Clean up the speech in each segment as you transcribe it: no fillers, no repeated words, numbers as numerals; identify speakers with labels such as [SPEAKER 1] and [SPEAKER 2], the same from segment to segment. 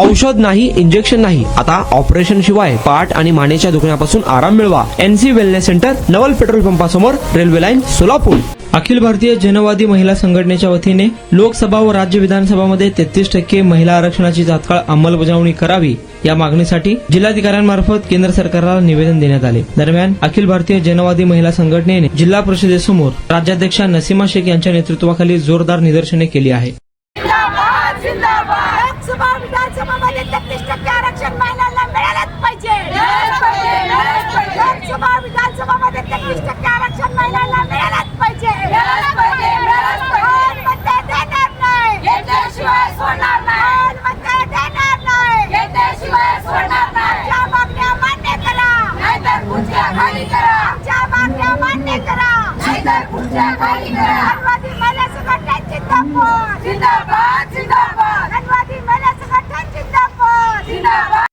[SPEAKER 1] औषध नाही, इंजेक्शन नाही, आता ऑपरेशन शिवाय पाठ आणि मानेच्या दुखण्यापासून आराम मिळवा. NC वेलनेस सेंटर, नवल petrol पंपासमोर, railway line, Solapur. Akhil Bharatiya जनवादी महिला संघटनेच्या वतीने लोकसभा व राज्य विधानसभामध्ये 33% महिला आरक्षणाची तात्काळ अंमलबजावणी करावी या मागणीसाठी जिल्हाधिकाऱ्यांमार्फत केंद्र सरकारला निवेदन देण्यात आले. दरम्यान अखिल भारतीय जनवादी महिला संघटनेने जिल्हा परिषदेसमोर राज्याध्यक्षा नसीमा शेख यांच्या नेतृत्वाखाली जोरदार निदर्शने केली आहे.
[SPEAKER 2] विधानसभामध्ये 33% आरक्षण महिलांना मिळालंच पाहिजे. लोकसभा विधानसभामध्ये 33% आरक्षण महिलांना मिळालंच पाहिजे. मते देणार नाही, घेतल्याशिवाय सोडणार नाही. मते देणार नाही, घेतल्याशिवाय सोडणार नाही. ज्या मागण्या मान्य करा, नाहीतर खुर्च्या खाली करा. ज्या मागण्या मान्य करा, नाहीतर खुर्च्या खाली करा. धनवादी महिला संघटना जिंदाबाद, जिंदाबाद, जिंदाबाद. धनवादी महिला संघटना जिंदाबाद, जिंदाबाद.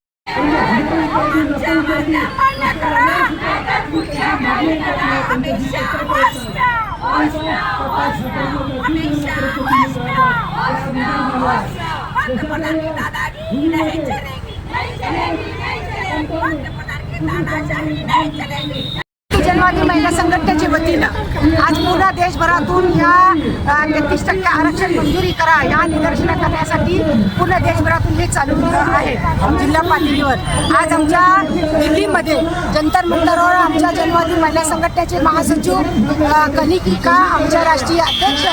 [SPEAKER 2] मान्य करा, नाहीतर खुर्च्या खाली करा. हमेशा वाचना, वाचना, वाचना. हमेशा वाचना, वाचना, वाचना. पंतप्रधान की दादागिरी नहीं चलेगी, नहीं चलेगी, नहीं चलेगी. पंतप्रधान की दादागिरी नहीं चलेगी. जनवादी महिला संघटनेच्या वतीनं आज पूर्ण देशभरातून या 33% आरक्षण मंजुरी करा या निदर्शनं करण्यासाठी पूर्ण देशभरातून हे चालू आहे. जिल्हा पातळीवर आज आमच्या दिल्लीमध्ये जंतर मंतरवर आमच्या जनवादी महिला संघटनेचे महासचिव कनिका, आमच्या राष्ट्रीय अध्यक्ष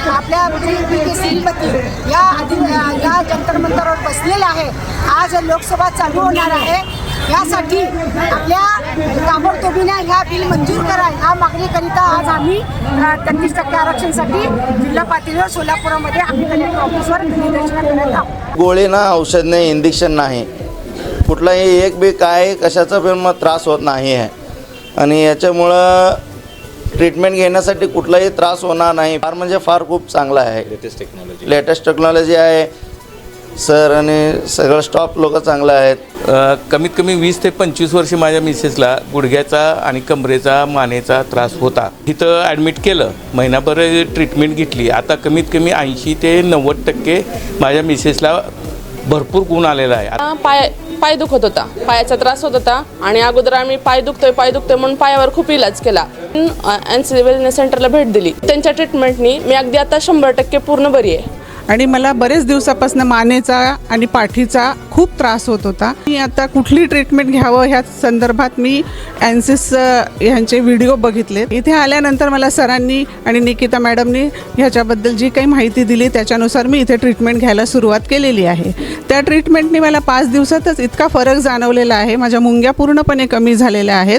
[SPEAKER 2] आपल्या PK श्रीमती या जंतर मंतरवर बसलेले आहे. आज लोकसभा चालू होणार आहे. यासाठी आपल्या ताबडतोबीने ह्या बिल मंजूर करा ह्या मागणीकरिता आज आम्ही 33% आरक्षणासाठी जिल्हा पातळीवर सोलापूरमध्ये आम्ही कलेक्टर ऑफिसवर निदर्शनं करत आहोत.
[SPEAKER 3] गोळी ना, औषध नाही, इंजेक्शन नाही, कुठलाही एक बी काय कशाचा पण मग त्रास होत नाही आहे. आणि याच्यामुळं ट्रीटमेंट घेण्यासाठी कुठलाही त्रास होणार नाही. फार म्हणजे फार खूप चांगला आहे. लेटेस्ट टेक्नॉलॉजी आहे सर, आणि सगळं स्टॉप लोक चांगलं आहेत.
[SPEAKER 4] कमीत कमी 20 ते 25 वर्ष माझ्या मिसेसला गुडघ्याचा आणि कमरेचा, मानेचा त्रास होता. तिथं ॲडमिट केलं, महिनाभर ट्रीटमेंट घेतली. आता कमीत कमी 80 ते 90% माझ्या मिसेसला भरपूर गुण आलेला आहे.
[SPEAKER 5] पाय दुखत होता, पायाचा त्रास होत होता आणि अगोदर आम्ही पाय दुखतोय म्हणून पायावर खूप इलाज केला. NC वेलनेस सेंटरला भेट दिली. त्यांच्या ट्रीटमेंटनी मी अगदी आता 100% पूर्ण बरी आहे.
[SPEAKER 6] आणि मला बरेच दिवसापासून मानेचा आणि पाठीचा खूप त्रास होत होता. मी आता कुठली ट्रीटमेंट घ्यावं ह्या संदर्भात मी NCS ह्यांचे व्हिडिओ बघितले. इथे आल्यानंतर मला सरांनी आणि निकिता मॅडमनी ह्याच्याबद्दल जी काही माहिती दिली त्याच्यानुसार मी इथे ट्रीटमेंट घ्यायला सुरुवात केलेली आहे. त्या ट्रीटमेंटने मला 5 दिवसातच इतका फरक जाणवलेला आहे. माझ्या मुंग्या पूर्णपणे कमी झालेल्या आहेत.